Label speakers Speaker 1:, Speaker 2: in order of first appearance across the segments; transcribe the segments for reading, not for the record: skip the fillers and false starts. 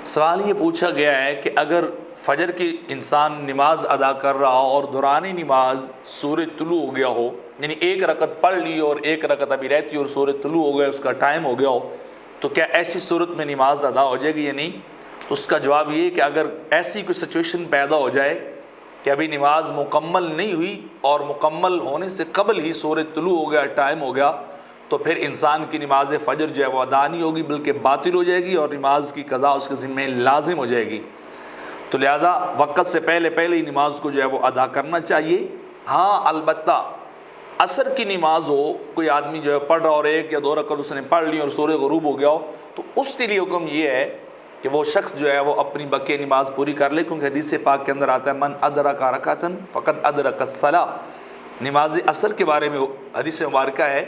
Speaker 1: سوال یہ پوچھا گیا ہے کہ اگر فجر کی انسان نماز ادا کر رہا ہو اور دوران نماز سورج طلوع ہو گیا ہو، یعنی ایک رکعت پڑھ لی اور ایک رکعت ابھی رہتی اور سورج طلوع ہو گیا، اس کا ٹائم ہو گیا ہو، تو کیا ایسی صورت میں نماز ادا ہو جائے گی یا نہیں؟ تو اس کا جواب یہ ہے کہ اگر ایسی کوئی سچویشن پیدا ہو جائے کہ ابھی نماز مکمل نہیں ہوئی اور مکمل ہونے سے قبل ہی سورج طلوع ہو گیا، ٹائم ہو گیا، تو پھر انسان کی نماز فجر جو ہے وہ ادا نہیں ہوگی بلکہ باطل ہو جائے گی اور نماز کی قضا اس کے ذمہ لازم ہو جائے گی۔ تو لہٰذا وقت سے پہلے ہی نماز کو جو ہے وہ ادا کرنا چاہیے۔ ہاں البتہ عصر کی نماز ہو، کوئی آدمی جو ہے پڑھ رہا اور ایک یا دو رکعت اس نے پڑھ لی اور سورج غروب ہو گیا ہو، تو اس کے لیے حکم یہ ہے کہ وہ شخص جو ہے وہ اپنی بقیہ نماز پوری کر لے، کیونکہ حدیث پاک کے اندر آتا ہے من ادرک رکعۃ فقد ادرک الصلاۃ۔ نماز عصر کے بارے میں حدیث مبارکہ ہے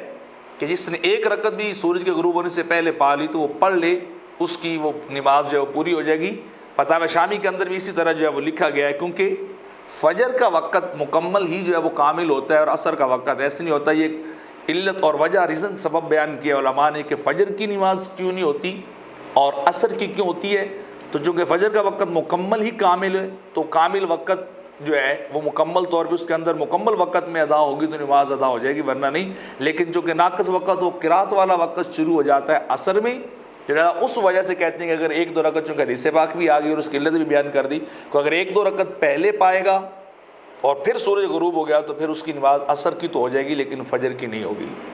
Speaker 1: کہ جس نے ایک رکعت بھی سورج کے غروب ہونے سے پہلے پا لی تو وہ پڑھ لے، اس کی وہ نماز جو ہے وہ پوری ہو جائے گی۔ فتاوی شامی کے اندر بھی اسی طرح جو ہے وہ لکھا گیا ہے، کیونکہ فجر کا وقت مکمل ہی جو ہے وہ کامل ہوتا ہے اور عصر کا وقت ایسے نہیں ہوتا۔ یہ علت اور وجہ ریزن سبب بیان کیا علماء نے کہ فجر کی نماز کیوں نہیں ہوتی اور عصر کی کیوں ہوتی ہے۔ تو چونکہ فجر کا وقت مکمل ہی کامل ہے تو کامل وقت جو ہے وہ مکمل طور پہ اس کے اندر مکمل وقت میں ادا ہوگی تو نماز ادا ہو جائے گی، ورنہ نہیں۔ لیکن چونکہ ناقص وقت وہ قرات والا وقت شروع ہو جاتا ہے عصر میں، اس وجہ سے کہتے ہیں کہ اگر ایک دو رکعت، چونکہ حدیث پاک بھی آ گئی اور اس کی علت بھی بیان کر دی، کہ اگر ایک دو رکعت پہلے پائے گا اور پھر سورج غروب ہو گیا تو پھر اس کی نماز عصر کی تو ہو جائے گی لیکن فجر کی نہیں ہوگی۔